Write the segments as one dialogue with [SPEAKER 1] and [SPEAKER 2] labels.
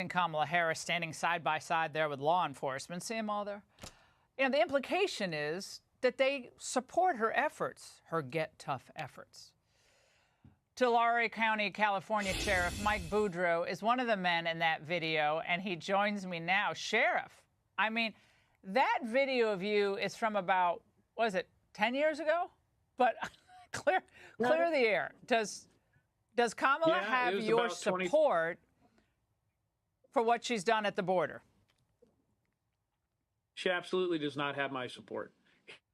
[SPEAKER 1] and Kamala Harris standing side by side there with law enforcement. See them all there? You know, the implication is that they support her efforts, her get tough efforts. Tulare County, California Sheriff Mike Boudreaux is one of the men in that video, and he joins me now. Sheriff, I mean, that video of you is from about, what is it, 10 years ago? But clear the air. Does Kamala have your support for what she's done at the border?
[SPEAKER 2] She absolutely does not have my support.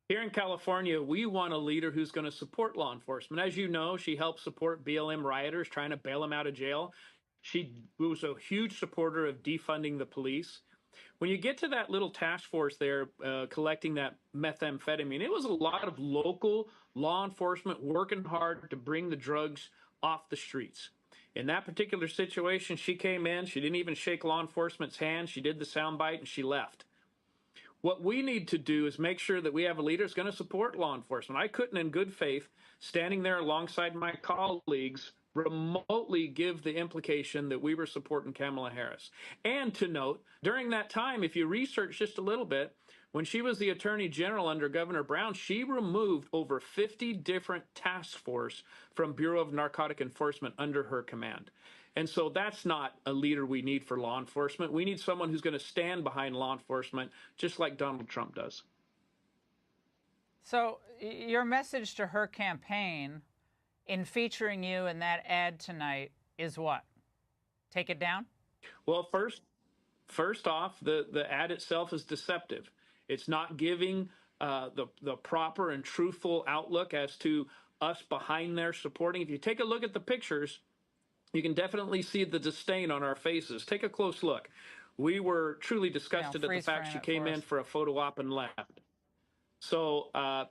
[SPEAKER 2] Here in California, we want a leader who's going to support law enforcement. As you know, she helped support BLM rioters trying to bail them out of jail. She was a huge supporter of defunding the police. When you get to that little task force there collecting that methamphetamine, it was a lot of local law enforcement working hard to bring the drugs off the streets. In that particular situation, she came in, she didn't even shake law enforcement's hand, she did the soundbite, and she left. What we need to do is make sure that we have a leader who's going to support law enforcement. I couldn't, in good faith, standing there alongside my colleagues, remotely give the implication that we were supporting Kamala Harris. And to note, during that time, if you research just a little bit, when she was the Attorney General under Governor Brown, she removed over 50 different task force from Bureau of Narcotic Enforcement under her command. And so that's not a leader we need for law enforcement. We need someone who's going to stand behind law enforcement, just like Donald Trump does.
[SPEAKER 1] So your message to her campaign in featuring you in that ad tonight is what? Take it down?
[SPEAKER 2] Well, first off, the ad itself is deceptive. It's not giving the proper and truthful outlook as to us behind there supporting. If you take a look at the pictures, you can definitely see the disdain on our faces. Take a close look. We were truly disgusted at the fact she came in for a photo op and left. So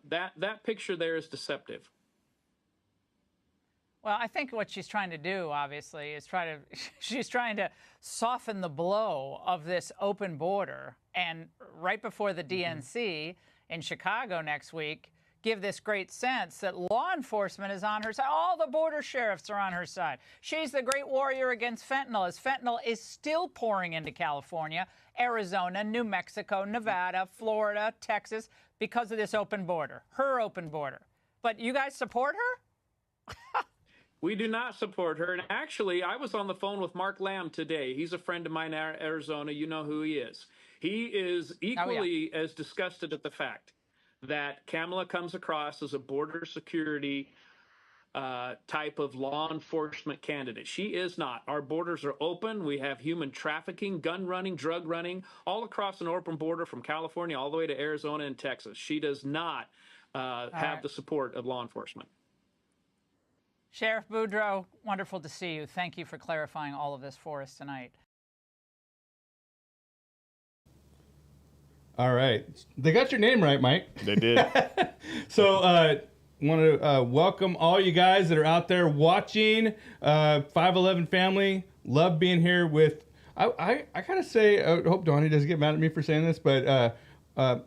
[SPEAKER 2] that picture there is deceptive.
[SPEAKER 1] Well, I think what she's trying to do, obviously, is she's trying to soften the blow of this open border. And right before the DNC in Chicago next week, give this great sense that law enforcement is on her side. All the border sheriffs are on her side. She's the great warrior against fentanyl, as fentanyl is still pouring into California, Arizona, New Mexico, Nevada, Florida, Texas, because of this open border, her open border. But you guys support her?
[SPEAKER 2] We do not support her. And actually, I was on the phone with Mark Lamb today. He's a friend of mine in Arizona. You know who he is. He is equally as disgusted at the fact that Kamala comes across as a border security type of law enforcement candidate. She is not. Our borders are open. We have human trafficking, gun running, drug running, all across an open border from California all the way to Arizona and Texas. She does not have the support of law enforcement.
[SPEAKER 1] Sheriff Boudreaux, wonderful to see you. Thank you for clarifying all of this for us tonight.
[SPEAKER 3] All right. They got your name right, Mike.
[SPEAKER 4] They did.
[SPEAKER 3] So want to welcome all you guys that are out there watching 511 family. Love being here with, I gotta say, I hope Donnie doesn't get mad at me for saying this, but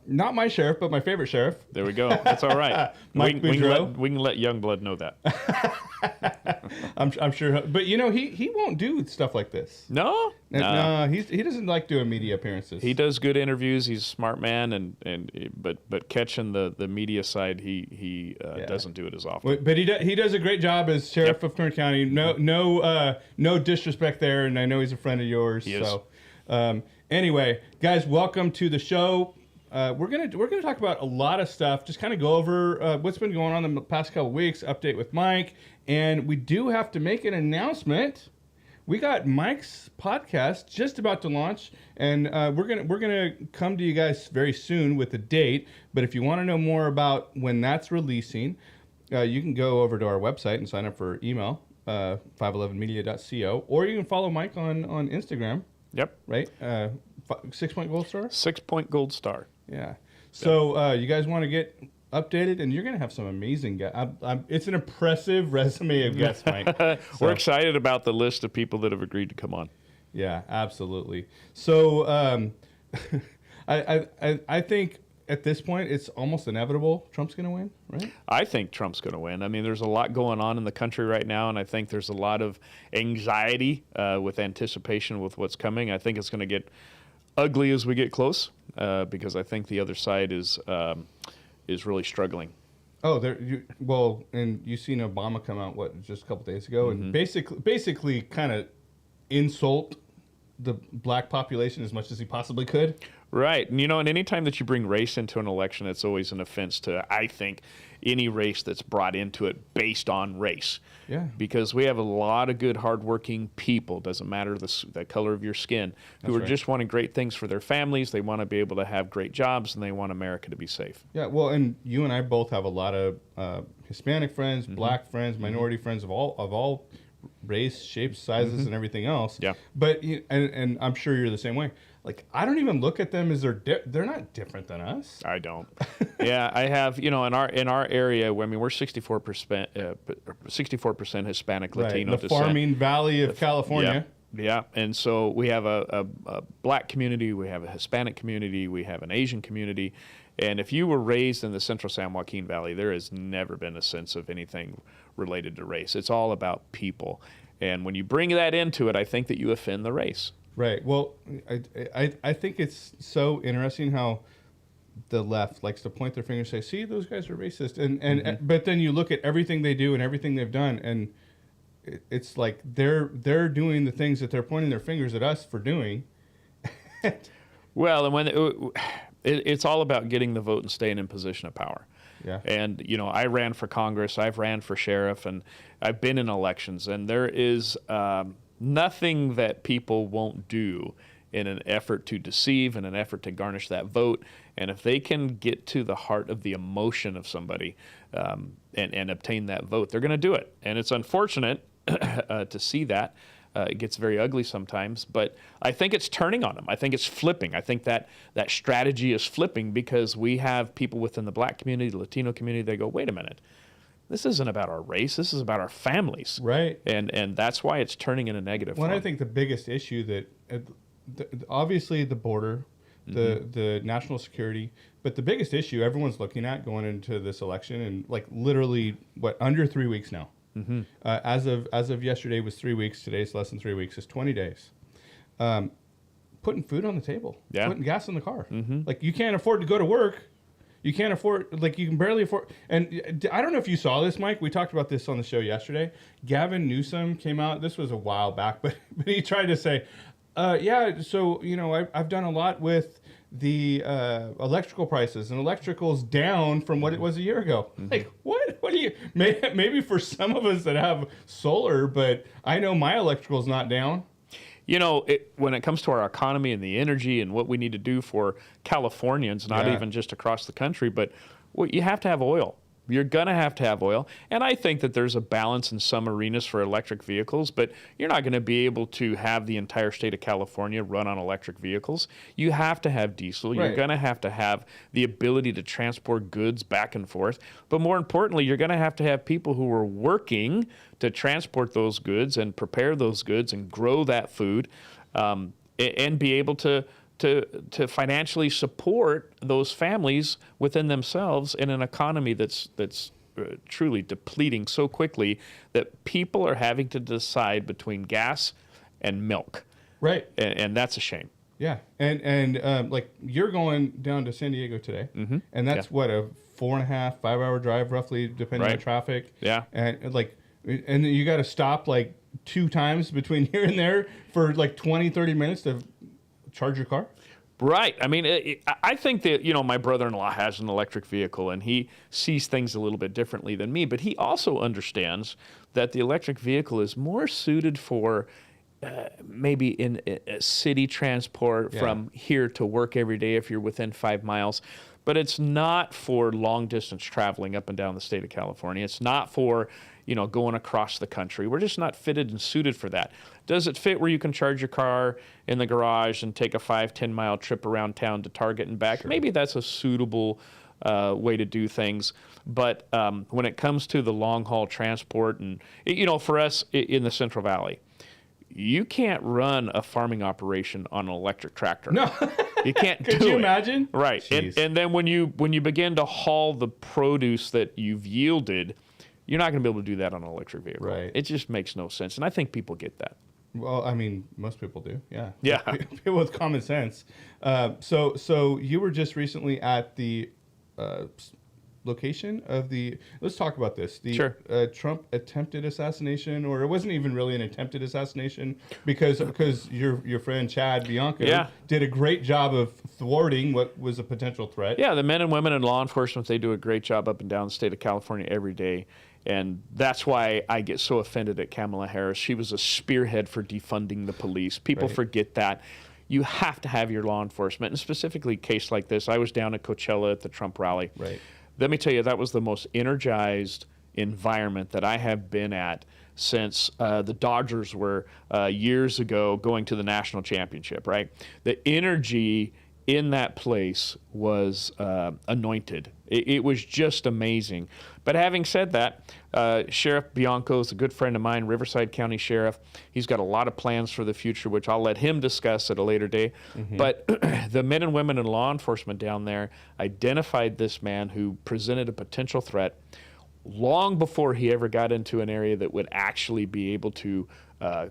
[SPEAKER 3] not my sheriff, but my favorite sheriff.
[SPEAKER 4] There we go. That's all right.
[SPEAKER 3] Mike Boudreaux.
[SPEAKER 4] We can let Youngblood know that.
[SPEAKER 3] I'm sure, but you know he won't do stuff like this.
[SPEAKER 4] No,
[SPEAKER 3] no, he doesn't like doing media appearances.
[SPEAKER 4] He does good interviews. He's a smart man, but catching the media side, he doesn't do it as often.
[SPEAKER 3] But he does a great job as sheriff of Kern County. No disrespect there, and I know he's a friend of yours.
[SPEAKER 4] He is.
[SPEAKER 3] So anyway, guys, welcome to the show. We're gonna talk about a lot of stuff. Just kind of go over what's been going on in the past couple weeks. Update with Mike, and we do have to make an announcement. We got Mike's podcast just about to launch, and we're gonna come to you guys very soon with a date. But if you want to know more about when that's releasing, you can go over to our website and sign up for email 511media.co, or you can follow Mike on Instagram.
[SPEAKER 4] Yep.
[SPEAKER 3] Right. 6 Point Gold Star.
[SPEAKER 4] 6 Point Gold Star.
[SPEAKER 3] Yeah. So you guys want to get updated, and you're going to have some amazing guests. It's an impressive resume of guests, Mike.
[SPEAKER 4] We're excited about the list of people that have agreed to come on.
[SPEAKER 3] Yeah, absolutely. So I think at this point it's almost inevitable Trump's going to win, right?
[SPEAKER 4] I think Trump's going to win. I mean, there's a lot going on in the country right now, and I think there's a lot of anxiety with anticipation with what's coming. I think it's going to get ugly as we get close because I think the other side is really struggling.
[SPEAKER 3] Oh, and you seen Obama come out just a couple days ago, and basically kind of insult the black population as much as he possibly could.
[SPEAKER 4] Right. And, and anytime that you bring race into an election, it's always an offense to, I think, any race that's brought into it based on race.
[SPEAKER 3] Yeah.
[SPEAKER 4] Because we have a lot of good, hardworking people, doesn't matter the color of your skin, who are just wanting great things for their families. They want to be able to have great jobs, and they want America to be safe.
[SPEAKER 3] Yeah, well, and you and I both have a lot of Hispanic friends, black friends, minority friends of all race, shapes, sizes, and everything else.
[SPEAKER 4] Yeah.
[SPEAKER 3] But and I'm sure you're the same way. Like, I don't even look at them as they're not different than us.
[SPEAKER 4] I don't. Yeah, I have. In our area, I mean, we're 64% Hispanic, Latino
[SPEAKER 3] the
[SPEAKER 4] descent.
[SPEAKER 3] farming valley of California.
[SPEAKER 4] Yeah, and so we have a black community, we have a Hispanic community, we have an Asian community, and if you were raised in the Central San Joaquin Valley, there has never been a sense of anything related to race. It's all about people, and when you bring that into it, I think that you offend the race.
[SPEAKER 3] Right. Well, I think it's so interesting how the left likes to point their finger and say, "See, those guys are racist," and but then you look at everything they do and everything they've done, and it's like they're doing the things that they're pointing their fingers at us for doing.
[SPEAKER 4] Well, and when it's all about getting the vote and staying in position of power.
[SPEAKER 3] Yeah.
[SPEAKER 4] And I ran for Congress, I've ran for sheriff, and I've been in elections, and there is nothing that people won't do in an effort to deceive, in an effort to garnish that vote. And if they can get to the heart of the emotion of somebody and obtain that vote, they're going to do it. And it's unfortunate to see that. It gets very ugly sometimes, but I think it's turning on them. I think it's flipping. I think that strategy is flipping because we have people within the black community, the Latino community, they go, wait a minute. This isn't about our race. This is about our families.
[SPEAKER 3] Right.
[SPEAKER 4] And that's why it's turning in a negative form.
[SPEAKER 3] I think the biggest issue that obviously the border, the national security, but the biggest issue everyone's looking at going into this election, and like literally under 3 weeks now. As of yesterday was 3 weeks. Today's less than 3 weeks. It's 20 days. Putting food on the table.
[SPEAKER 4] Yeah.
[SPEAKER 3] Putting gas in the car. Like, you can't afford to go to work. You can't afford, like, you can barely afford. And I don't know if you saw this, Mike. We talked about this on the show yesterday. Gavin Newsom came out. This was a while back, but he tried to say, so, I've done a lot with the electrical prices, and electrical's down from what it was a year ago. Like, what? What do you, maybe for some of us that have solar, but I know my electrical's not down.
[SPEAKER 4] When it comes to our economy and the energy and what we need to do for Californians, not even just across the country, but you have to have oil. You're going to have oil. And I think that there's a balance in some arenas for electric vehicles, but you're not going to be able to have the entire state of California run on electric vehicles. You have to have diesel. You're going to have the ability to transport goods back and forth. But more importantly, you're going to have people who are working to transport those goods and prepare those goods and grow that food and be able to financially support those families within themselves in an economy that's truly depleting so quickly that people are having to decide between gas and milk.
[SPEAKER 3] Right.
[SPEAKER 4] And that's a shame.
[SPEAKER 3] Yeah. And like, you're going down to San Diego today, and that's what, a 4.5, 5 hour drive roughly, depending on traffic.
[SPEAKER 4] Yeah.
[SPEAKER 3] And you got to stop like 2 times between here and there for like 20, 30 minutes to charge your car?
[SPEAKER 4] Right. I mean, I think that, my brother-in-law has an electric vehicle and he sees things a little bit differently than me, but he also understands that the electric vehicle is more suited for maybe in a city transport from here to work every day if you're within 5 miles. But it's not for long distance traveling up and down the state of California. It's not for, going across the country. We're just not fitted and suited for that. Does it fit where you can charge your car in the garage and take a 5-10 mile trip around town to Target and back? Sure. Maybe that's a suitable way to do things. But when it comes to the long haul transport and, for us in the Central Valley, you can't run a farming operation on an electric tractor.
[SPEAKER 3] No.
[SPEAKER 4] You can't do it.
[SPEAKER 3] Could you imagine?
[SPEAKER 4] Right. And then when you begin to haul the produce that you've yielded, you're not going to be able to do that on an electric vehicle.
[SPEAKER 3] Right.
[SPEAKER 4] It just makes no sense. And I think people get that.
[SPEAKER 3] Well, I mean, most people do. Yeah.
[SPEAKER 4] Yeah.
[SPEAKER 3] People with common sense. So you were just recently at the location of the. Let's talk about this. The
[SPEAKER 4] Sure.
[SPEAKER 3] Trump attempted assassination, or it wasn't even really an attempted assassination, because your friend Chad Bianco did a great job of thwarting what was a potential threat.
[SPEAKER 4] Yeah, the men and women in law enforcement, they do a great job up and down the state of California every day. And that's why I get so offended at Kamala Harris. She was a spearhead for defunding the police. People forget that. You have to have your law enforcement, and specifically a case like this. I was down at Coachella at the Trump rally.
[SPEAKER 3] Right.
[SPEAKER 4] Let me tell you, that was the most energized environment that I have been at since the Dodgers were years ago going to the national championship, right? The energy in that place was anointed. It was just amazing. But having said that, Sheriff Bianco is a good friend of mine, Riverside County Sheriff. He's got a lot of plans for the future, which I'll let him discuss at a later day. But the men and women in law enforcement down there identified this man who presented a potential threat long before he ever got into an area that would actually be able to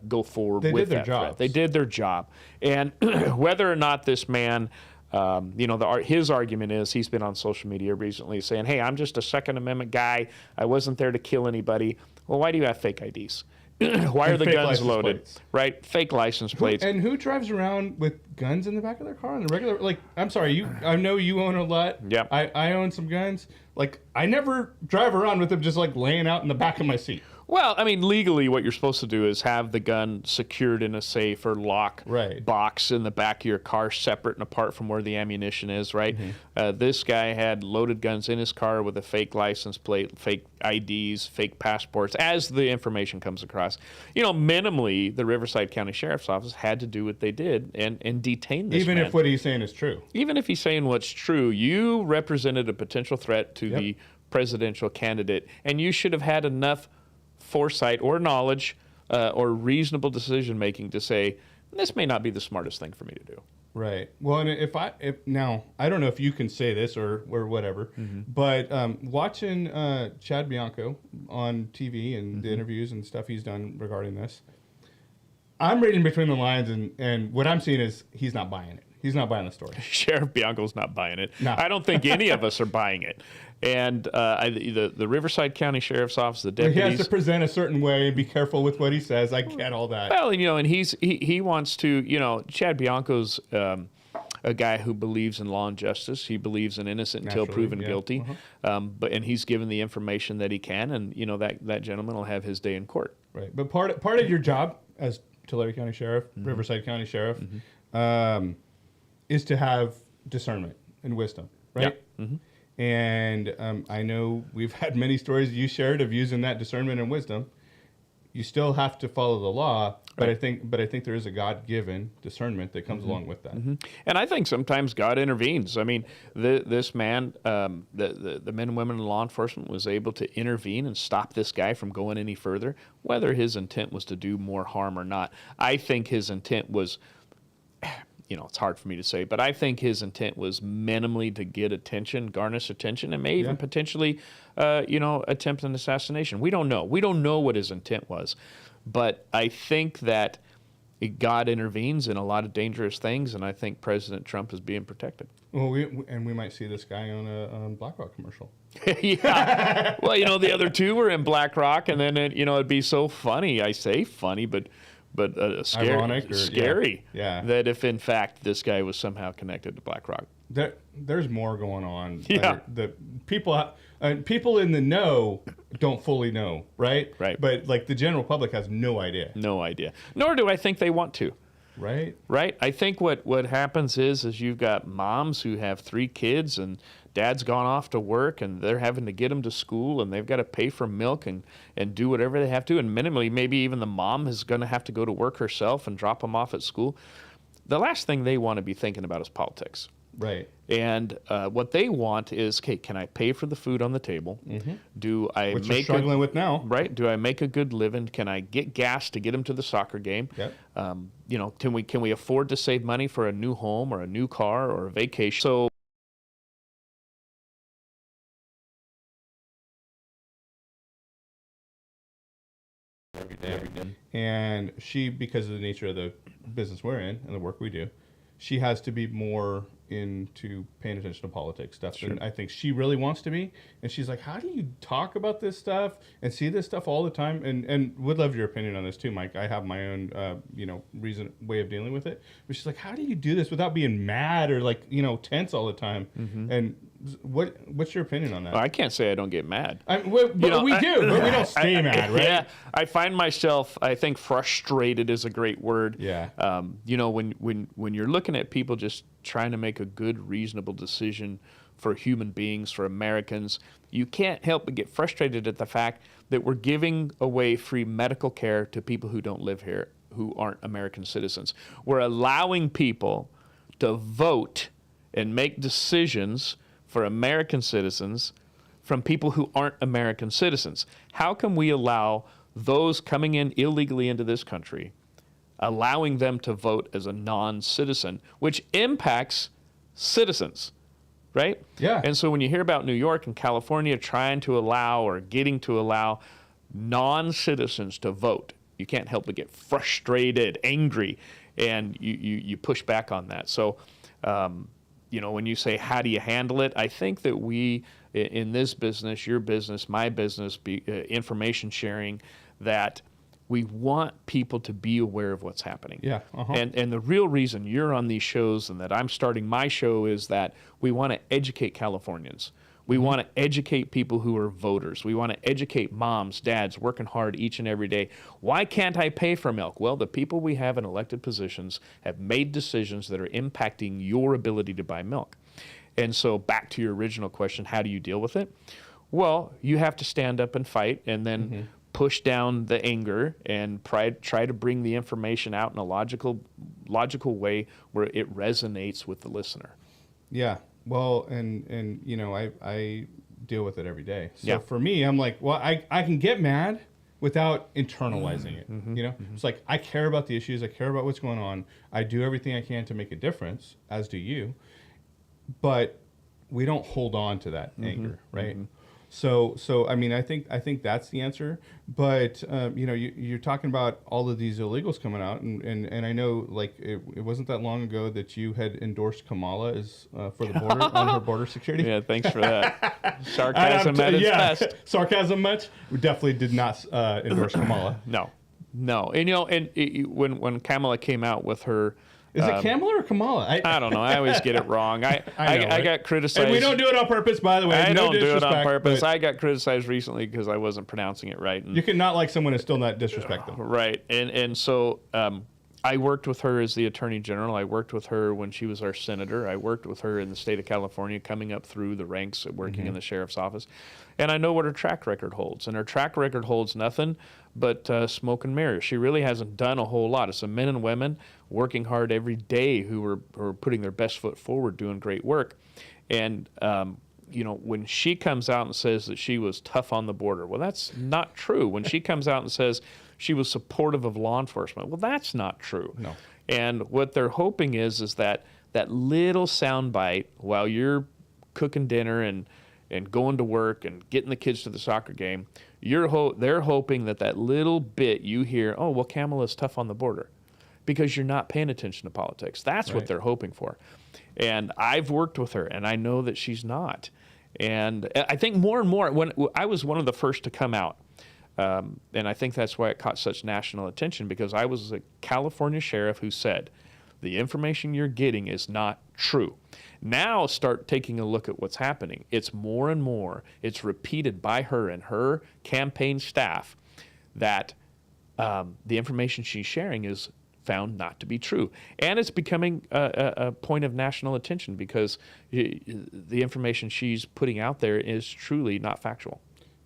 [SPEAKER 4] go forward with that threat. They did their job. And whether or not this man, his argument is he's been on social media recently saying, hey, I'm just a Second Amendment guy. I wasn't there to kill anybody. Well, why do you have fake IDs? Why are the guns loaded? Right? Fake license plates.
[SPEAKER 3] And who drives around with guns in the back of their car on the regular? Like, I'm sorry, I know you own a lot.
[SPEAKER 4] Yep.
[SPEAKER 3] I own some guns. Like, I never drive around with them just like laying out in the back of my seat.
[SPEAKER 4] Well, I mean, legally, what you're supposed to do is have the gun secured in a safe or lock box in the back of your car, separate and apart from where the ammunition is, right? This guy had loaded guns in his car with a fake license plate, fake IDs, fake passports, as the information comes across. Minimally, the Riverside County Sheriff's Office had to do what they did and detain this man.
[SPEAKER 3] Even if what he's saying is true.
[SPEAKER 4] Even if he's saying what's true, you represented a potential threat to the presidential candidate, and you should have had enough foresight or knowledge or reasonable decision making to say this may not be the smartest thing for me to do.
[SPEAKER 3] Right. Well, and if now I don't know if you can say this or whatever, but watching Chad Bianco on TV and the interviews and stuff he's done regarding this, I'm reading between the lines, and what I'm seeing is he's not buying it. He's not buying the story.
[SPEAKER 4] Sheriff Bianco's not buying it.
[SPEAKER 3] No.
[SPEAKER 4] I don't think any of us are buying it. And the Riverside County Sheriff's Office, the deputies.
[SPEAKER 3] He has to present a certain way and be careful with what he says. I get all that.
[SPEAKER 4] Well, and he wants to, Chad Bianco's a guy who believes in law and justice. He believes in innocent until proven guilty. And he's given the information that he can, and that gentleman will have his day in court.
[SPEAKER 3] Right. But part of your job as Tulare County Sheriff, Riverside County Sheriff, is to have discernment and wisdom, right?
[SPEAKER 4] Yeah.
[SPEAKER 3] And I know we've had many stories you shared of using that discernment and wisdom. You still have to follow the law, but I think there is a God-given discernment that comes along with that.
[SPEAKER 4] And I think sometimes God intervenes. I mean, this man, the men and women in law enforcement was able to intervene and stop this guy from going any further, whether his intent was to do more harm or not. I think his intent was, it's hard for me to say, but I think his intent was minimally to get attention, garnish attention, and may even potentially, attempt an assassination. We don't know. We don't know what his intent was. But I think that God intervenes in a lot of dangerous things, and I think President Trump is being protected.
[SPEAKER 3] Well, we might see this guy on a BlackRock commercial.
[SPEAKER 4] Yeah. Well, the other two were in BlackRock, and then, it'd be so funny. I say funny, but scary,
[SPEAKER 3] ironic,
[SPEAKER 4] scary that if in fact this guy was somehow connected to BlackRock.
[SPEAKER 3] There's more going on.
[SPEAKER 4] Yeah.
[SPEAKER 3] The people in the know don't fully know, right?
[SPEAKER 4] Right.
[SPEAKER 3] But like the general public has no idea.
[SPEAKER 4] No idea. Nor do I think they want to.
[SPEAKER 3] Right.
[SPEAKER 4] Right. I think what happens is you've got moms who have 3 kids and dad's gone off to work and they're having to get them to school and they've got to pay for milk and do whatever they have to. And minimally, maybe even the mom is going to have to go to work herself and drop them off at school. The last thing they want to be thinking about is politics.
[SPEAKER 3] Right.
[SPEAKER 4] And what they want is, okay, can I pay for the food on the table? Do I
[SPEAKER 3] Which
[SPEAKER 4] make
[SPEAKER 3] you're struggling with now.
[SPEAKER 4] Right? Do I make a good living? Can I get gas to get them to the soccer game?
[SPEAKER 3] Yep.
[SPEAKER 4] You know, can we afford to save money for a new home or a new car or a vacation? So every day.
[SPEAKER 3] And she, because of the nature of the business we're in and the work we do, she has to be more into paying attention to politics stuff than I think she really wants to be. And she's like, how do you talk about this stuff and see this stuff all the time? And would love your opinion on this too, Mike. I have my own, way of dealing with it. But she's like, how do you do this without being mad or like, tense all the time? And what's your opinion on that?
[SPEAKER 4] Well, I can't say I don't get mad.
[SPEAKER 3] We do, but we don't stay mad, right?
[SPEAKER 4] Yeah, I find myself, I think frustrated is a great word.
[SPEAKER 3] Yeah.
[SPEAKER 4] When you're looking at people just trying to make a good, reasonable decision for human beings, for Americans, you can't help but get frustrated at the fact that we're giving away free medical care to people who don't live here, who aren't American citizens. We're allowing people to vote and make decisions for American citizens from people who aren't American citizens. How can we allow those coming in illegally into this country, allowing them to vote as a non-citizen, which impacts citizens, right?
[SPEAKER 3] Yeah.
[SPEAKER 4] And so when you hear about New York and California trying to allow or getting to allow non-citizens to vote, you can't help but get frustrated, angry, and you push back on that. So, when you say, how do you handle it? I think that we, in this business, your business, my business, information sharing, that we want people to be aware of what's happening.
[SPEAKER 3] Yeah. Uh-huh.
[SPEAKER 4] And the real reason you're on these shows and that I'm starting my show is that we want to educate Californians. We want to educate people who are voters. We want to educate moms, dads, working hard each and every day. Why can't I pay for milk? Well, the people we have in elected positions have made decisions that are impacting your ability to buy milk. And so back to your original question, how do you deal with it? Well, you have to stand up and fight and then push down the anger and try to bring the information out in a logical way where it resonates with the listener.
[SPEAKER 3] Yeah. Well, and I deal with it every day. So
[SPEAKER 4] Yeah.
[SPEAKER 3] for me, I'm like, well, I can get mad without internalizing it. It's like, I care about the issues. I care about what's going on. I do everything I can to make a difference, as do you. But we don't hold on to that anger, right? So I mean, I think that's the answer. But you're talking about all of these illegals coming out, and I know like it wasn't that long ago that you had endorsed Kamala as for the border on her border security.
[SPEAKER 4] Yeah, thanks for that. Sarcasm at its best.
[SPEAKER 3] Sarcasm much? We definitely did not endorse Kamala.
[SPEAKER 4] No. And when Kamala came out with her.
[SPEAKER 3] Is it Kamala or Kamala?
[SPEAKER 4] I don't know. I always get it wrong. I got criticized.
[SPEAKER 3] And we don't do it on purpose, by the way.
[SPEAKER 4] I
[SPEAKER 3] no
[SPEAKER 4] don't do it on purpose.
[SPEAKER 3] but
[SPEAKER 4] I got criticized recently because I wasn't pronouncing it right. And,
[SPEAKER 3] you can not like someone and still not disrespect them.
[SPEAKER 4] right. And so I worked with her as the Attorney General. I worked with her when she was our senator. I worked with her in the state of California, coming up through the ranks, working in the sheriff's office. And I know what her track record holds. And her track record holds nothing but smoke and mirrors. She really hasn't done a whole lot. It's some men and women working hard every day who are putting their best foot forward, doing great work. And, when she comes out and says that she was tough on the border, well, that's not true. When she comes out and says she was supportive of law enforcement, well, that's not true.
[SPEAKER 3] No.
[SPEAKER 4] And what they're hoping is that little soundbite while you're cooking dinner and going to work and getting the kids to the soccer game, they're hoping that little bit you hear, oh, well, Kamala's tough on the border, because you're not paying attention to politics. That's what they're hoping for. And I've worked with her, and I know that she's not. And I think more and more, when I was one of the first to come out, and I think that's why it caught such national attention, because I was a California sheriff who said, the information you're getting is not true. Now start taking a look at what's happening. It's more and more, it's repeated by her and her campaign staff that the information she's sharing is found not to be true. And it's becoming a point of national attention because the information she's putting out there is truly not factual.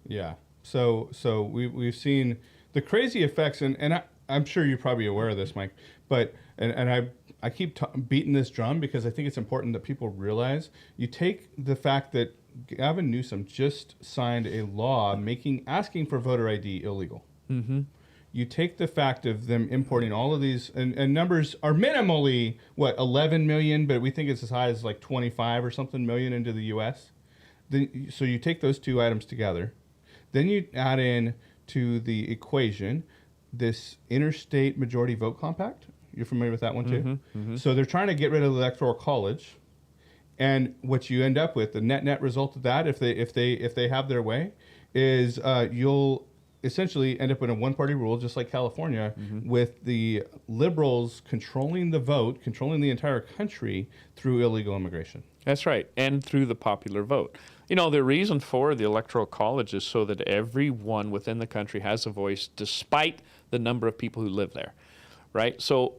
[SPEAKER 3] Yeah. So we've seen the crazy effects, and I'm sure you're probably aware of this, Mike, but and I keep beating this drum because I think it's important that people realize. You take the fact that Gavin Newsom just signed a law asking for voter ID illegal.
[SPEAKER 4] Mm-hmm.
[SPEAKER 3] You take the fact of them importing all of these, and numbers are minimally, 11 million, but we think it's as high as like 25 or something million into the U.S. So you take those two items together. Then you add in to the equation this interstate majority vote compact. You're familiar with that one too?
[SPEAKER 4] Mm-hmm, mm-hmm.
[SPEAKER 3] So they're trying to get rid of the electoral college. And what you end up with, the net result of that, if they have their way, is you'll essentially end up in a one-party rule, just like California, with the liberals controlling the vote, controlling the entire country through illegal immigration.
[SPEAKER 4] That's right, and through the popular vote. You know, the reason for the Electoral College is so that everyone within the country has a voice, despite the number of people who live there, right? So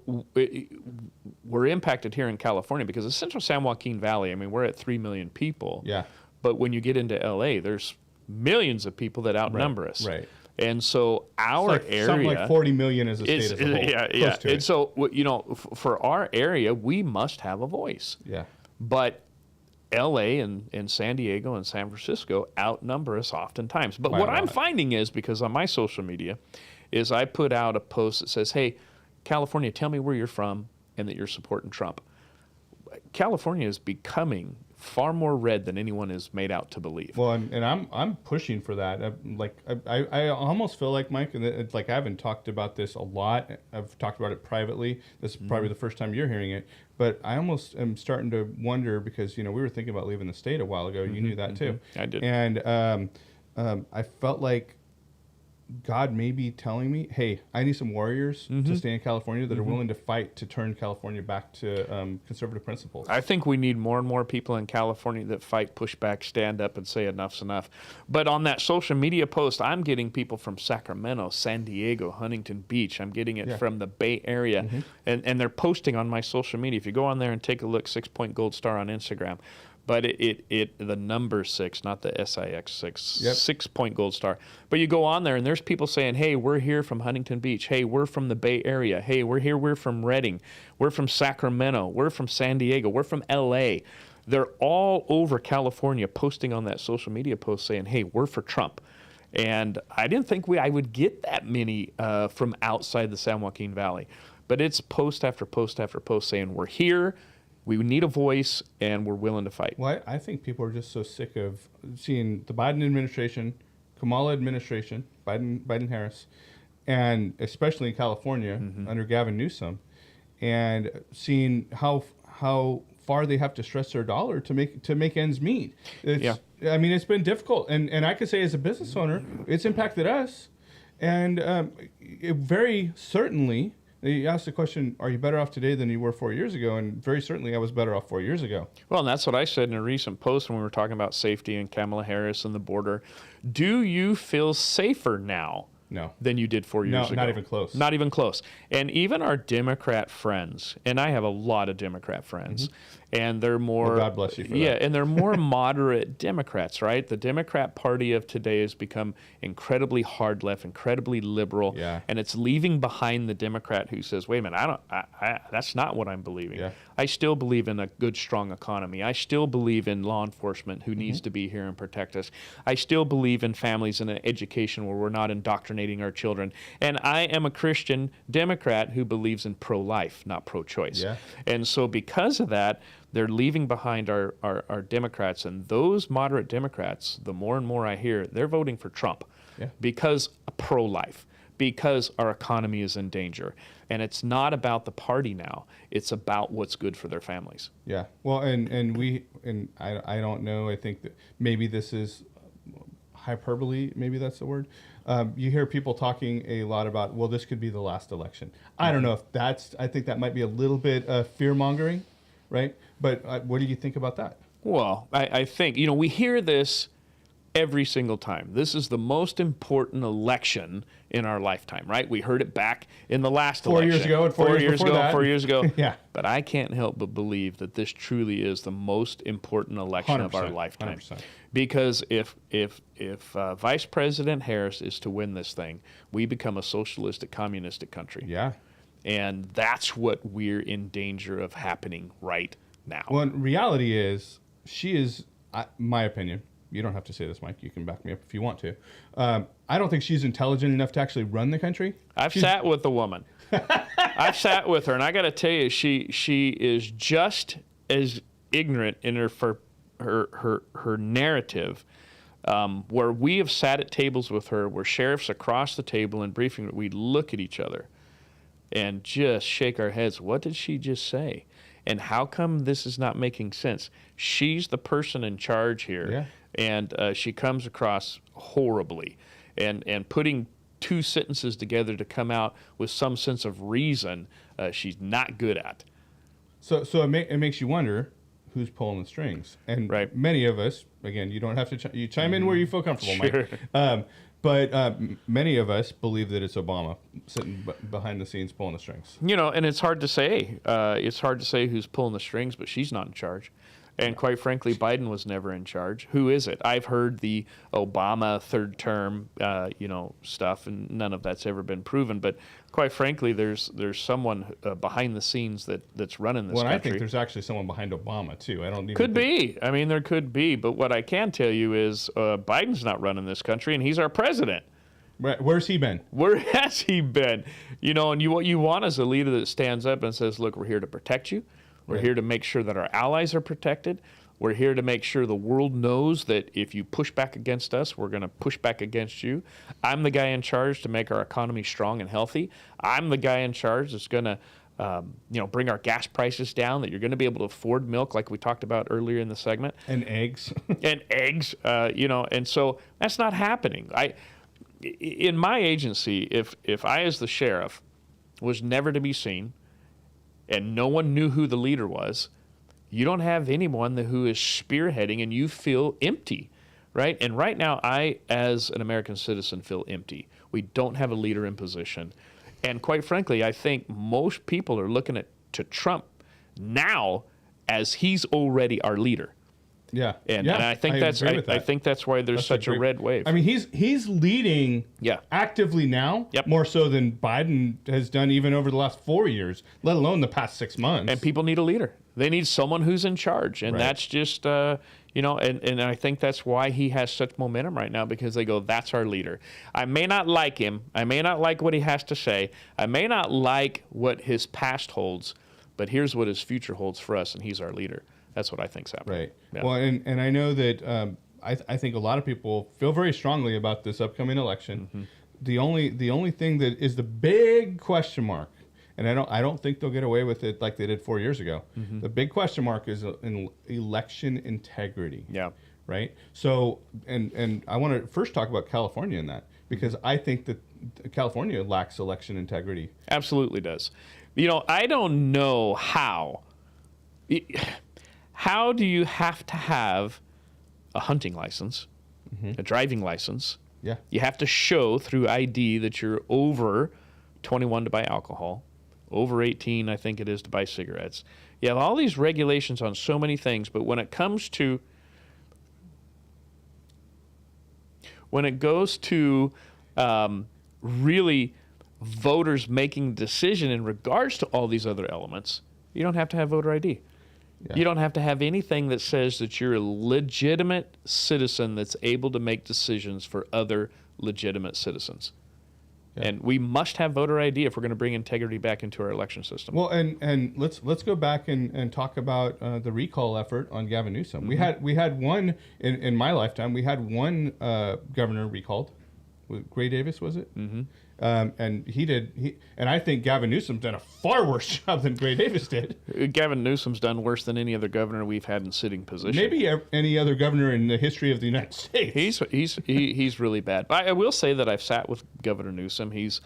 [SPEAKER 4] we're impacted here in California because the Central San Joaquin Valley, I mean, we're at 3 million people.
[SPEAKER 3] Yeah.
[SPEAKER 4] But when you get into L.A., there's millions of people that outnumber us.
[SPEAKER 3] Right.
[SPEAKER 4] And so our area,
[SPEAKER 3] something like 40 million as a state as a whole.
[SPEAKER 4] Yeah. And so, you know, for our area, we must have a voice.
[SPEAKER 3] Yeah.
[SPEAKER 4] But L.A. and San Diego and San Francisco outnumber us oftentimes. But what I'm finding is, because on my social media, is I put out a post that says, hey, California, tell me where you're from and that you're supporting Trump. California is becoming far more red than anyone is made out to believe.
[SPEAKER 3] Well, and I'm pushing for that. I almost feel like, Mike, and it's like I haven't talked about this a lot. I've talked about it privately. This is probably the first time you're hearing it. But I almost am starting to wonder because, you know, we were thinking about leaving the state a while ago. You knew that too.
[SPEAKER 4] I did.
[SPEAKER 3] And I felt like God may be telling me, hey, I need some warriors to stay in California that are willing to fight to turn California back to conservative principles.
[SPEAKER 4] I think we need more and more people in California that fight, push back, stand up, and say enough's enough. But on that social media post, I'm getting people from Sacramento, San Diego, Huntington Beach. I'm getting it from the Bay Area. And they're posting on my social media. If you go on there and take a look, 6 Point Gold Star on Instagram. But the number 6, not the SIX 6, 6 Point Gold Star. But you go on there and there's people saying, hey, we're here from Huntington Beach. Hey, we're from the Bay Area. Hey, we're here. We're from Redding. We're from Sacramento. We're from San Diego. We're from LA. They're all over California posting on that social media post saying, hey, we're for Trump. And I didn't think I would get that many from outside the San Joaquin Valley. But it's post after post after post saying, we're here. We need a voice, and we're willing to fight.
[SPEAKER 3] Well, I think people are just so sick of seeing the Biden administration, Kamala administration, Biden-Harris, and especially in California under Gavin Newsom, and seeing how far they have to stretch their dollar to make ends meet. I mean, it's been difficult, and I could say as a business owner, it's impacted us, and it very certainly. You asked the question, are you better off today than you were 4 years ago? And very certainly I was better off 4 years ago.
[SPEAKER 4] Well, and that's what I said in a recent post when we were talking about safety and Kamala Harris and the border. Do you feel safer now than you did 4 years ago?
[SPEAKER 3] No, not even close.
[SPEAKER 4] Not even close. And even our Democrat friends, and I have a lot of Democrat friends, and they're more...
[SPEAKER 3] Well, God bless you for that.
[SPEAKER 4] Yeah, and they're more moderate Democrats, right? The Democrat Party of today has become incredibly hard left, incredibly liberal, and it's leaving behind the Democrat who says, wait a minute, that's not what I'm believing.
[SPEAKER 3] Yeah.
[SPEAKER 4] I still believe in a good, strong economy. I still believe in law enforcement who needs to be here and protect us. I still believe in families and an education where we're not indoctrinating our children. And I am a Christian Democrat who believes in pro-life, not pro-choice.
[SPEAKER 3] Yeah.
[SPEAKER 4] And so because of that, they're leaving behind our Democrats. And those moderate Democrats, the more and more I hear, they're voting for Trump because of pro-life, because our economy is in danger. And it's not about the party now. It's about what's good for their families.
[SPEAKER 3] Yeah. Well, and I don't know. I think that maybe this is hyperbole. Maybe that's the word. You hear people talking a lot about, well, this could be the last election. I don't know if I think that might be a little bit fear-mongering, right? But what do you think about that?
[SPEAKER 4] Well, I think, we hear this every single time. This is the most important election in our lifetime, right? We heard it back in the last election.
[SPEAKER 3] 4 years ago and 4 years before that.
[SPEAKER 4] 4 years ago.
[SPEAKER 3] Yeah.
[SPEAKER 4] But I can't help but believe that this truly is the most important election of our lifetime.
[SPEAKER 3] 100%.
[SPEAKER 4] Because if Vice President Harris is to win this thing, we become a socialistic, communistic country.
[SPEAKER 3] Yeah.
[SPEAKER 4] And that's what we're in danger of happening right now.
[SPEAKER 3] Well, reality is, she is, my opinion, you don't have to say this, Mike, you can back me up if you want to. I don't think she's intelligent enough to actually run the country.
[SPEAKER 4] I've sat with the woman. I've sat with her, and I got to tell you, she is just as ignorant in her narrative, where we have sat at tables with her, where sheriffs across the table in briefing, we look at each other and just shake our heads. What did she just say? And how come this is not making sense? She's the person in charge here, and she comes across horribly. And putting two sentences together to come out with some sense of reason, she's not good at. So
[SPEAKER 3] it makes you wonder who's pulling the strings. And many of us, again, you don't have to you chime in where you feel comfortable,
[SPEAKER 4] Sure.
[SPEAKER 3] Mike. But many of us believe that it's Obama sitting behind the scenes pulling the strings.
[SPEAKER 4] You know, and it's hard to say. It's hard to say who's pulling the strings, but she's not in charge. And quite frankly, Biden was never in charge. Who is it? I've heard the Obama third term, stuff, and none of that's ever been proven. But quite frankly, there's someone behind the scenes that's running this country.
[SPEAKER 3] Well, I think there's actually someone behind Obama too. I don't even
[SPEAKER 4] could be. I mean, there could be. But what I can tell you is Biden's not running this country, and he's our president.
[SPEAKER 3] Right. Where's he been?
[SPEAKER 4] Where has he been? You know, and what you want is a leader that stands up and says, "Look, we're here to protect you. We're here to make sure that our allies are protected. We're here to make sure the world knows that if you push back against us, we're going to push back against you. I'm the guy in charge to make our economy strong and healthy. I'm the guy in charge that's going to, bring our gas prices down, that you're going to be able to afford milk like we talked about earlier in the segment.
[SPEAKER 3] And eggs.
[SPEAKER 4] And so that's not happening. In my agency, if I as the sheriff was never to be seen, and no one knew who the leader was, you don't have anyone who is spearheading, and you feel empty, right? And right now, I, as an American citizen, feel empty. We don't have a leader in position. And quite frankly, I think most people are looking to Trump now as he's already our leader.
[SPEAKER 3] Yeah.
[SPEAKER 4] And I think I think that's why there's such a red wave.
[SPEAKER 3] I mean, he's leading actively now, more so than Biden has done even over the last 4 years, let alone the past 6 months.
[SPEAKER 4] And people need a leader. They need someone who's in charge. And that's just, and I think that's why he has such momentum right now, because they go, that's our leader. I may not like him. I may not like what he has to say. I may not like what his past holds, but here's what his future holds for us, and he's our leader. That's what I think's happening.
[SPEAKER 3] Right.
[SPEAKER 4] Yeah.
[SPEAKER 3] Well, and I know that I think a lot of people feel very strongly about this upcoming election. Mm-hmm. The only thing that is the big question mark, and I don't think they'll get away with it like they did 4 years ago. Mm-hmm. The big question mark is in election integrity.
[SPEAKER 4] Yeah.
[SPEAKER 3] Right. So and I want to first talk about California in that, because I think that California lacks election integrity.
[SPEAKER 4] Absolutely does. You know, I don't know how. How do you have to have a hunting license, a driving license?
[SPEAKER 3] Yeah.
[SPEAKER 4] You have to show through ID that you're over 21 to buy alcohol, over 18, I think it is, to buy cigarettes. You have all these regulations on so many things, but when it goes to really voters making a decision in regards to all these other elements, you don't have to have voter ID. Yeah. You don't have to have anything that says that you're a legitimate citizen that's able to make decisions for other legitimate citizens. Yeah. And we must have voter ID if we're going to bring integrity back into our election system.
[SPEAKER 3] Well, and let's go back and talk about the recall effort on Gavin Newsom. Mm-hmm. We had one in my lifetime. We had one governor recalled. Gray Davis, was it? Mm-hmm. And and I think Gavin Newsom's done a far worse job than Gray Davis did.
[SPEAKER 4] Gavin Newsom's done worse than any other governor we've had in sitting position.
[SPEAKER 3] Maybe any other governor in the history of the United States.
[SPEAKER 4] He's really bad. I will say that I've sat with Governor Newsom. He's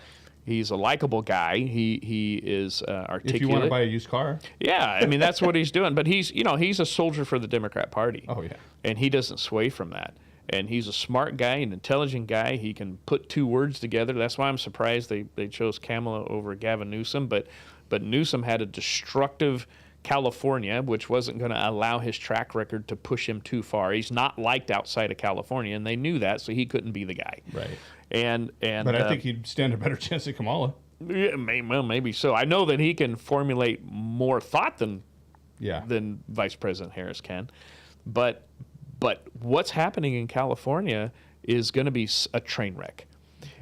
[SPEAKER 4] a likable guy. He is articulate.
[SPEAKER 3] If you want to buy a used car.
[SPEAKER 4] Yeah, I mean that's what he's doing. But he's a soldier for the Democrat Party.
[SPEAKER 3] Oh yeah.
[SPEAKER 4] And he doesn't sway from that. And he's a smart guy, an intelligent guy. He can put two words together. That's why I'm surprised they chose Kamala over Gavin Newsom. But Newsom had a destructive California, which wasn't going to allow his track record to push him too far. He's not liked outside of California, and they knew that, so he couldn't be the guy.
[SPEAKER 3] Right.
[SPEAKER 4] But
[SPEAKER 3] I think he'd stand a better chance at Kamala.
[SPEAKER 4] Yeah, maybe so. I know that he can formulate more thought than Vice President Harris can, but what's happening in California is going to be a train wreck.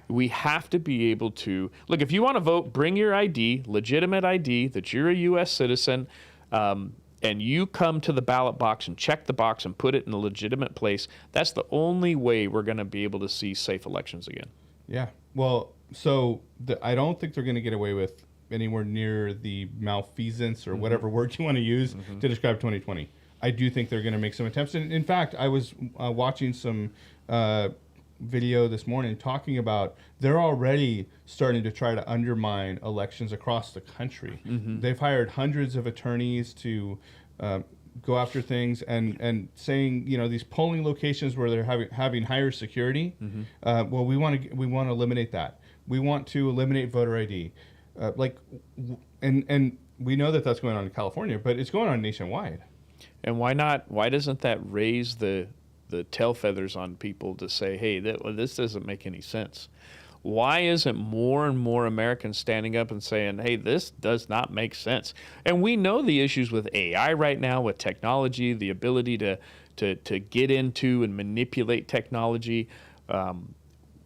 [SPEAKER 4] We have to be able to look. If you want to vote, bring your ID, legitimate ID that you're a U.S. citizen, and you come to the ballot box and check the box and put it in a legitimate place. That's the only way we're going to be able to see safe elections again.
[SPEAKER 3] Yeah. Well, so I don't think they're going to get away with anywhere near the malfeasance or whatever word you want to use to describe 2020. I do think they're going to make some attempts. And in fact, I was watching some video this morning talking about they're already starting to try to undermine elections across the country. They've hired hundreds of attorneys to go after things and saying, these polling locations where they're having higher security. Well, we want to eliminate that. We want to eliminate voter ID. And we know that that's going on in California, but it's going on nationwide.
[SPEAKER 4] And why not? Why doesn't that raise the tail feathers on people to say, hey, this doesn't make any sense? Why isn't more and more Americans standing up and saying, hey, this does not make sense? And we know the issues with AI right now, with technology, the ability to get into and manipulate technology.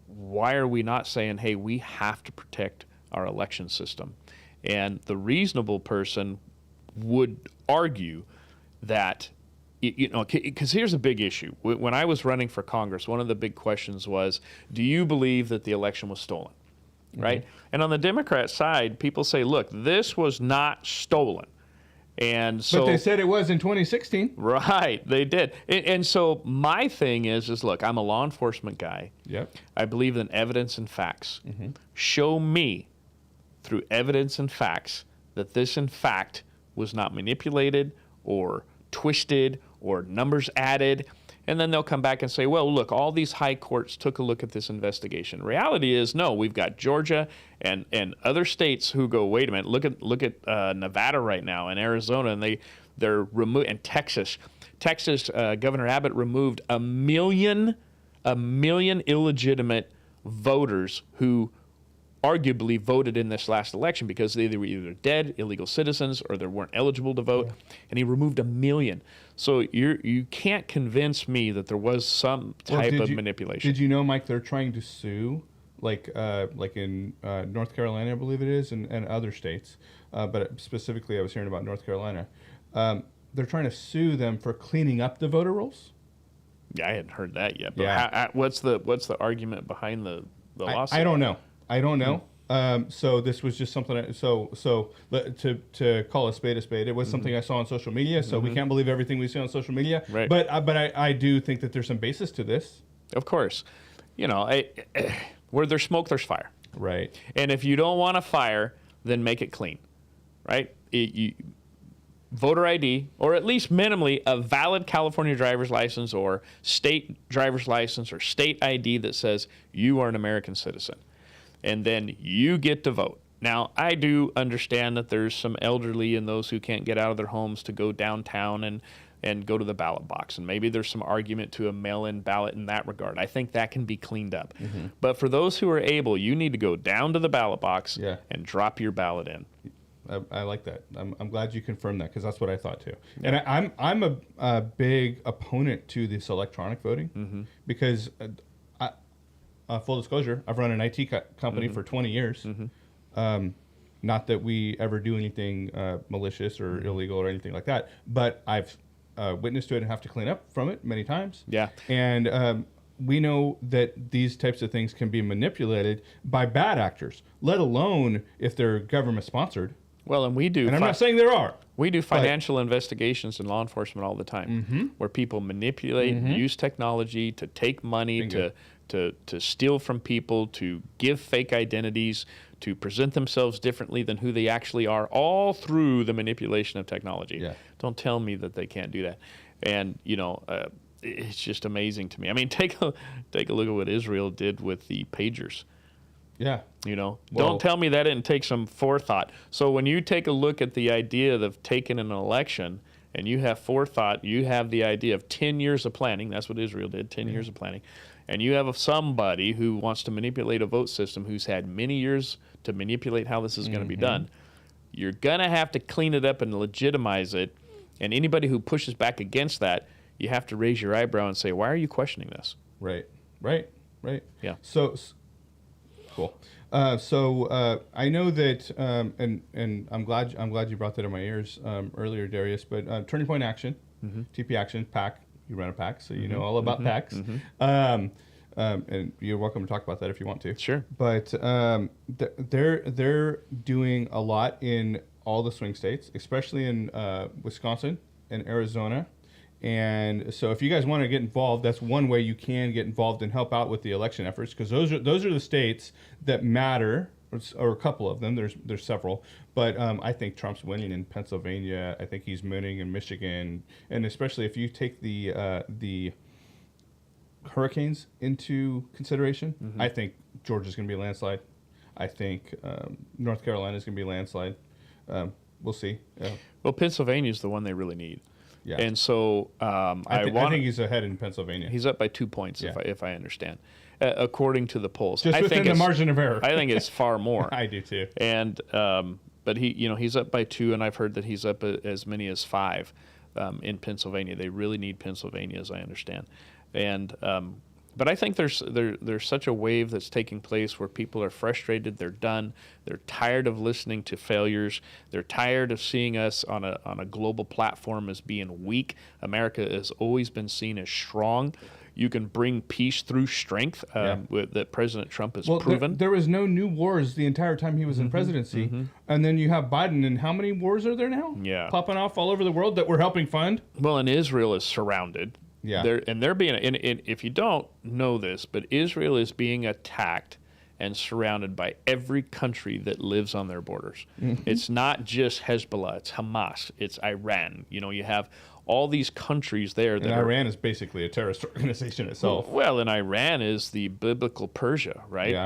[SPEAKER 4] Why are we not saying, hey, we have to protect our election system? And the reasonable person would argue that, because here's a big issue. When I was running for Congress, one of the big questions was, do you believe that the election was stolen? Right? And on the Democrat side, people say, look, this was not stolen. And so,
[SPEAKER 3] but they said it was in 2016.
[SPEAKER 4] Right, they did. And so my thing is look, I'm a law enforcement guy.
[SPEAKER 3] Yep.
[SPEAKER 4] I believe in evidence and facts. Show me through evidence and facts that this, in fact, was not manipulated or twisted or numbers added. And then they'll come back and say, well, look, all these high courts took a look at this investigation. Reality is, no, we've got Georgia and other states who go, wait a minute, look at Nevada right now and Arizona, and they're removed, and Texas. Governor Abbott removed a million illegitimate voters who arguably voted in this last election because they were either dead, illegal citizens, or they weren't eligible to vote, and he removed 1 million. So you can't convince me that there was some type of manipulation.
[SPEAKER 3] Did you know, Mike, they're trying to sue, like in North Carolina, I believe it is, and other states, but specifically I was hearing about North Carolina. They're trying to sue them for cleaning up the voter rolls?
[SPEAKER 4] Yeah, I hadn't heard that yet. But what's the argument behind the lawsuit?
[SPEAKER 3] I don't know. So this was just something. To call a spade, it was something I saw on social media. So we can't believe everything we see on social media.
[SPEAKER 4] Right.
[SPEAKER 3] But I do think that there's some basis to this.
[SPEAKER 4] Of course, where there's smoke, there's fire.
[SPEAKER 3] Right.
[SPEAKER 4] And if you don't want a fire, then make it clean. Right. Voter ID, or at least minimally a valid California driver's license or state driver's license or state ID that says you are an American citizen. And then you get to vote. Now, I do understand that there's some elderly and those who can't get out of their homes to go downtown and go to the ballot box. And maybe there's some argument to a mail-in ballot in that regard. I think that can be cleaned up. But for those who are able, you need to go down to the ballot box and drop your ballot in.
[SPEAKER 3] I like that. I'm glad you confirmed that, because that's what I thought too. Yeah. And I'm a big opponent to this electronic voting because full disclosure, I've run an IT company for 20 years. Not that we ever do anything malicious or illegal or anything like that, but I've witnessed to it and have to clean up from it many times.
[SPEAKER 4] Yeah.
[SPEAKER 3] And we know that these types of things can be manipulated by bad actors, let alone if they're government sponsored.
[SPEAKER 4] Well, and we do.
[SPEAKER 3] And I'm not saying there are.
[SPEAKER 4] We do financial investigations in law enforcement all the time, where people manipulate and use technology to take money, to steal from people, to give fake identities, to present themselves differently than who they actually are, all through the manipulation of technology.
[SPEAKER 3] Yeah.
[SPEAKER 4] Don't tell me that they can't do that. And, it's just amazing to me. I mean, take a look at what Israel did with the pagers.
[SPEAKER 3] Yeah.
[SPEAKER 4] Don't tell me that didn't take some forethought. So when you take a look at the idea of taking an election and you have forethought, you have the idea of 10 years of planning. That's what Israel did, 10 years of planning. And you have somebody who wants to manipulate a vote system who's had many years to manipulate how this is going to be done. You're going to have to clean it up and legitimize it. And anybody who pushes back against that, you have to raise your eyebrow and say, why are you questioning this?
[SPEAKER 3] Right.
[SPEAKER 4] Yeah.
[SPEAKER 3] So cool. I know that, and I'm glad you brought that in my ears earlier, Darius. But Turning Point Action, TP Action, PAC. You run a PAC, so you know all about PACs. And you're welcome to talk about that if you want to.
[SPEAKER 4] Sure.
[SPEAKER 3] But they're doing a lot in all the swing states, especially in Wisconsin and Arizona. And so if you guys want to get involved, that's one way you can get involved and help out with the election efforts, because those are the states that matter, or a couple of them. There's several, but I think Trump's winning in Pennsylvania. I think he's winning in Michigan, and especially if you take the hurricanes into consideration, I think Georgia's going to be a landslide. I think North Carolina is going to be a landslide. We'll see.
[SPEAKER 4] Well, Pennsylvania is the one they really need.
[SPEAKER 3] Yeah.
[SPEAKER 4] And so I
[SPEAKER 3] think he's ahead in Pennsylvania.
[SPEAKER 4] He's up by 2 points, if I understand, according to the polls.
[SPEAKER 3] Just within the margin of error.
[SPEAKER 4] I think it's far more.
[SPEAKER 3] I do too.
[SPEAKER 4] And but he's up by 2, and I've heard that he's up as many as 5 in Pennsylvania. They really need Pennsylvania, as I understand. And but I think there's such a wave that's taking place where people are frustrated. They're done. They're tired of listening to failures. They're tired of seeing us on a global platform as being weak. America has always been seen as strong. You can bring peace through strength, that President Trump has proven.
[SPEAKER 3] There was no new wars the entire time he was in presidency. And then you have Biden, and how many wars are there now?
[SPEAKER 4] Yeah.
[SPEAKER 3] Popping off all over the world that we're helping fund?
[SPEAKER 4] Well, and Israel is surrounded.
[SPEAKER 3] Yeah.
[SPEAKER 4] They're being, and if you don't know this, but Israel is being attacked and surrounded by every country that lives on their borders. It's not just Hezbollah, it's Hamas, it's Iran. You have all these countries there. And
[SPEAKER 3] Iran is basically a terrorist organization itself.
[SPEAKER 4] Well, and Iran is the biblical Persia, right?
[SPEAKER 3] Yeah,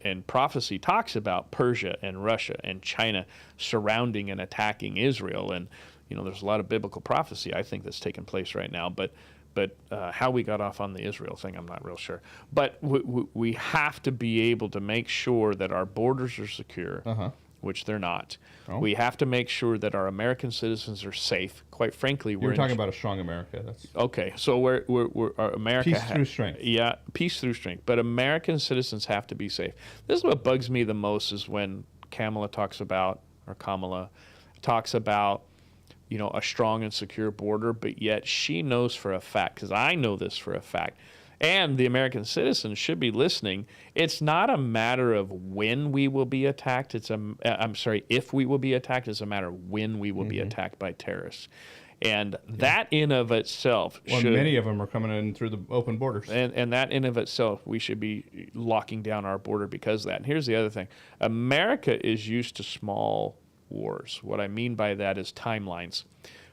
[SPEAKER 4] and prophecy talks about Persia and Russia and China surrounding and attacking Israel. And, there's a lot of biblical prophecy, I think, that's taking place right now. But how we got off on the Israel thing, I'm not real sure. But we have to be able to make sure that our borders are secure, which they're not. Oh. We have to make sure that our American citizens are safe. Quite frankly,
[SPEAKER 3] we're talking about a strong America. That's
[SPEAKER 4] okay. So we're America.
[SPEAKER 3] Peace through strength.
[SPEAKER 4] Yeah, peace through strength. But American citizens have to be safe. This is what bugs me the most, is when Kamala talks about a strong and secure border, but yet she knows for a fact, because I know this for a fact, and the American citizens should be listening. It's not a matter of when we will be attacked. If we will be attacked. It's a matter of when we will be attacked by terrorists. And that in of itself
[SPEAKER 3] many of them are coming in through the open borders.
[SPEAKER 4] And that in of itself, we should be locking down our border because of that. And here's the other thing. America is used to small wars. What I mean by that is timelines.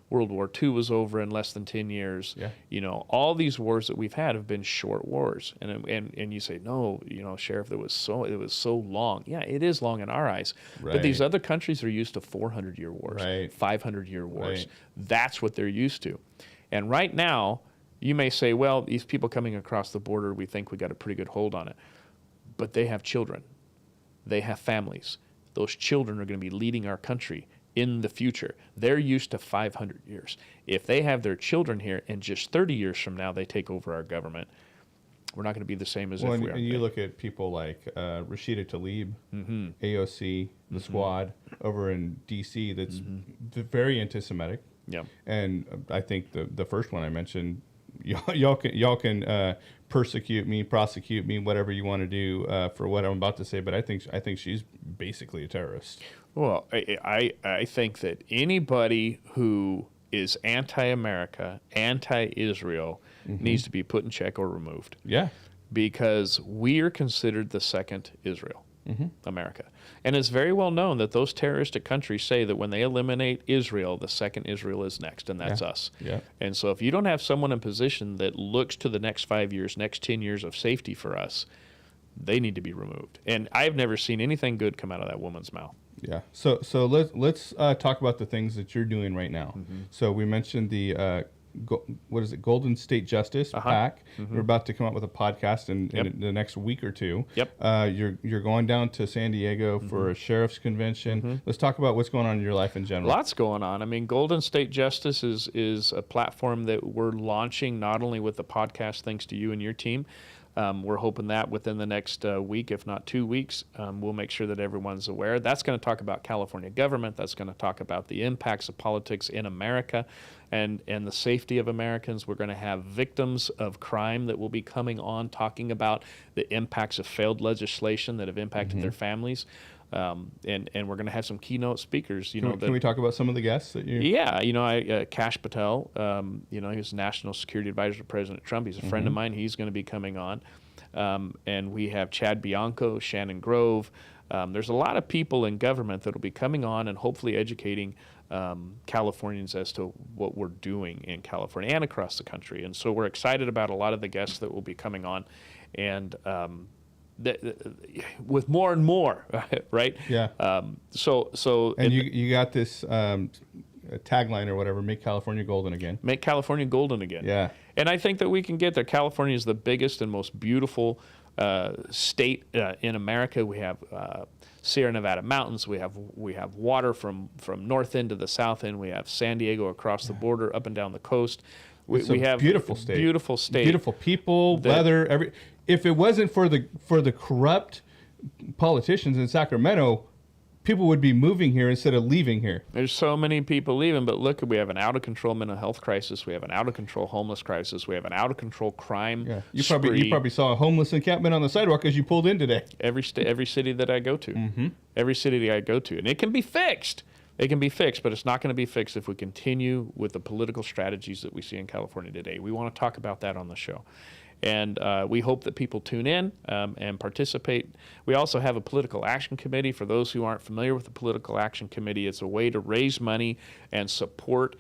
[SPEAKER 4] World War II was over in less than 10 years. Yeah. All these wars that we've had have been short wars. And you say, no, Sheriff, it was so long. Yeah, it is long in our eyes. Right. But these other countries are used to 400-year wars, 500-year wars. Right. That's what they're used to. And right now, you may say, well, these people coming across the border, we think we got a pretty good hold on it. But they have children. They have families. Those children are going to be leading our country in the future. They're used to 500 years. If they have their children here and just 30 years from now they take over our government, we're not going to be the same as if we are.
[SPEAKER 3] And you look at people like Rashida Tlaib, AOC, the Squad over in D.C. that's very anti-Semitic.
[SPEAKER 4] Yeah.
[SPEAKER 3] And I think the first one I mentioned, y'all can persecute me, prosecute me, whatever you want to do for what I'm about to say, but I think she's basically a terrorist.
[SPEAKER 4] Well, I think that anybody who is anti-America, anti-Israel, needs to be put in check or removed.
[SPEAKER 3] Yeah.
[SPEAKER 4] Because we are considered the second Israel, America. And it's very well known that those terroristic countries say that when they eliminate Israel, the second Israel is next, and that's us.
[SPEAKER 3] Yeah.
[SPEAKER 4] And so if you don't have someone in position that looks to the next 5 years, next 10 years of safety for us, they need to be removed. And I've never seen anything good come out of that woman's mouth.
[SPEAKER 3] Yeah. So let's talk about the things that you're doing right now. So we mentioned the what is it? Golden State Justice PAC. We're about to come up with a podcast in the next week or two.
[SPEAKER 4] Yep.
[SPEAKER 3] You're going down to San Diego for a sheriff's convention. Let's talk about what's going on in your life in general.
[SPEAKER 4] Lots going on. I mean, Golden State Justice is a platform that we're launching not only with the podcast, thanks to you and your team. We're hoping that within the next week, if not 2 weeks, we'll make sure that everyone's aware. That's going to talk about California government. That's going to talk about the impacts of politics in America and the safety of Americans. We're going to have victims of crime that will be coming on, talking about the impacts of failed legislation that have impacted their families. And we're going to have some keynote speakers. Can
[SPEAKER 3] we talk about some of the guests that you?
[SPEAKER 4] Yeah, Kash Patel. He was National Security Advisor to President Trump. He's a friend of mine. He's going to be coming on, and we have Chad Bianco, Shannon Grove. There's a lot of people in government that will be coming on and hopefully educating Californians as to what we're doing in California and across the country. And so we're excited about a lot of the guests that will be coming on, and with more and more, right?
[SPEAKER 3] Yeah. You got this tagline or whatever: "Make California golden again."
[SPEAKER 4] Make California golden again.
[SPEAKER 3] Yeah.
[SPEAKER 4] And I think that we can get there. California is the biggest and most beautiful state in America. We have Sierra Nevada mountains. We have water from north end to the south end. We have San Diego across the border, up and down the coast. We have
[SPEAKER 3] beautiful state.
[SPEAKER 4] Beautiful state.
[SPEAKER 3] Beautiful people, weather. If it wasn't for the corrupt politicians in Sacramento, people would be moving here instead of leaving here.
[SPEAKER 4] There's so many people leaving, but look, we have an out-of-control mental health crisis. We have an out-of-control homeless crisis. We have an out-of-control crime spree.
[SPEAKER 3] You probably saw a homeless encampment on the sidewalk as you pulled in today.
[SPEAKER 4] Every city that I go to. Every city that I go to. And it can be fixed. It can be fixed, but it's not going to be fixed if we continue with the political strategies that we see in California today. We want to talk about that on the show. And we hope that people tune in and participate. We also have a political action committee. For those who aren't familiar with the political action committee, it's a way to raise money and support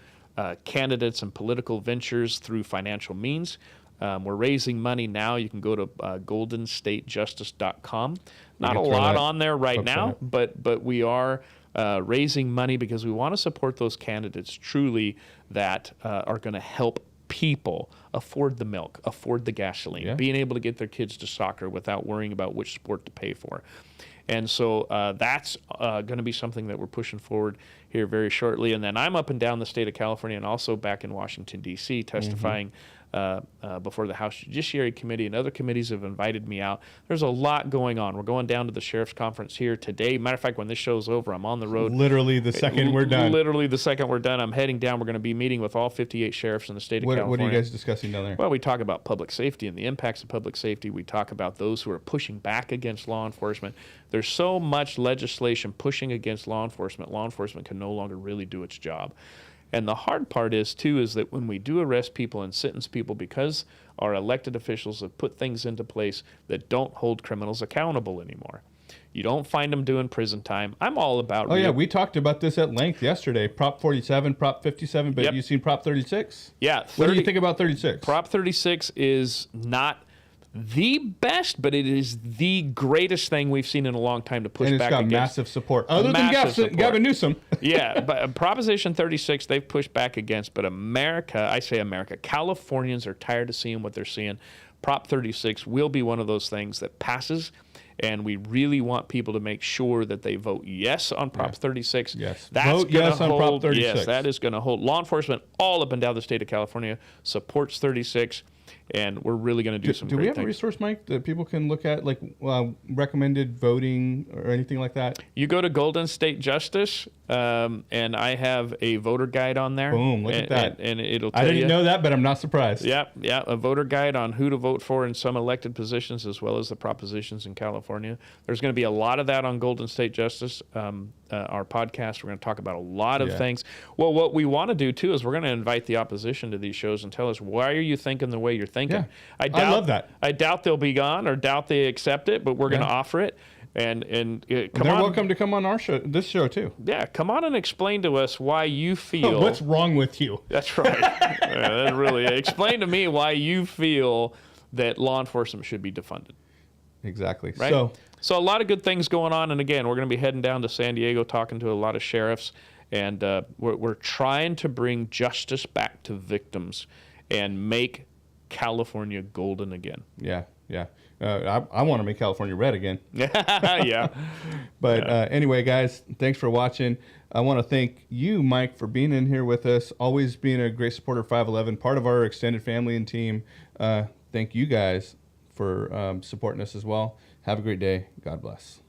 [SPEAKER 4] candidates and political ventures through financial means. We're raising money now. You can go to goldenstatejustice.com. Not a lot on there right now, but we are raising money because we want to support those candidates truly that are going to help people afford the milk, afford the gasoline, being able to get their kids to soccer without worrying about which sport to pay for. And so that's going to be something that we're pushing forward here very shortly. And then I'm up and down the state of California and also back in Washington, D.C., testifying before the House Judiciary Committee, and other committees have invited me out. There's a lot going on. We're going down to the Sheriff's Conference here today. Matter of fact, when this show's over, I'm on the road.
[SPEAKER 3] Literally the second we're done.
[SPEAKER 4] Literally the second we're done, I'm heading down. We're going to be meeting with all 58 sheriffs in the state of California.
[SPEAKER 3] What are you guys discussing down there?
[SPEAKER 4] Well, we talk about public safety and the impacts of public safety. We talk about those who are pushing back against law enforcement. There's so much legislation pushing against law enforcement. Law enforcement can no longer really do its job. And the hard part is that when we do arrest people and sentence people, because our elected officials have put things into place that don't hold criminals accountable anymore. You don't find them doing prison time. I'm all about...
[SPEAKER 3] we talked about this at length yesterday. Prop 47, Prop 57, but you've seen Prop 36?
[SPEAKER 4] Yeah.
[SPEAKER 3] What do you think about 36?
[SPEAKER 4] Prop 36 is not the best, but it is the greatest thing we've seen in a long time to push back against.
[SPEAKER 3] And it's got massive support. Other than Gavin Newsom.
[SPEAKER 4] Yeah, but Proposition 36, they've pushed back against. But Californians are tired of seeing what they're seeing. Prop 36 will be one of those things that passes, and we really want people to make sure that they vote yes on Prop 36.
[SPEAKER 3] Yes,
[SPEAKER 4] That's
[SPEAKER 3] vote yes on Prop 36.
[SPEAKER 4] Yes, that is going to hold. Law enforcement all up and down the state of California supports 36. And we're really going to do some great things.
[SPEAKER 3] Do we have a resource, Mike, that people can look at, like recommended voting or anything like that?
[SPEAKER 4] You go to Golden State Justice, and I have a voter guide on there.
[SPEAKER 3] Boom, look at that.
[SPEAKER 4] And it'll tell you.
[SPEAKER 3] I didn't know that, but I'm not surprised.
[SPEAKER 4] Yeah, a voter guide on who to vote for in some elected positions as well as the propositions in California. There's going to be a lot of that on Golden State Justice, our podcast. We're going to talk about a lot of things. Well, what we want to do, too, is we're going to invite the opposition to these shows and tell us, why are you thinking the way you're thinking?
[SPEAKER 3] Yeah. I love that.
[SPEAKER 4] I doubt they'll be gone or doubt they accept it, but we're going to offer it. And
[SPEAKER 3] they're welcome to come on our show, this show too.
[SPEAKER 4] Yeah, come on and explain to us why you feel.
[SPEAKER 3] What's wrong with you?
[SPEAKER 4] That's right. That's really explain to me why you feel that law enforcement should be defunded.
[SPEAKER 3] Exactly.
[SPEAKER 4] Right? So a lot of good things going on. And again, we're going to be heading down to San Diego, talking to a lot of sheriffs. And we're trying to bring justice back to victims and make California golden again.
[SPEAKER 3] Yeah, yeah. I want to make California red again.
[SPEAKER 4] Yeah.
[SPEAKER 3] But anyway, guys, thanks for watching. I want to thank you, Mike, for being in here with us, always being a great supporter of 511, part of our extended family and team. Thank you guys for supporting us as well. Have a great day. God bless.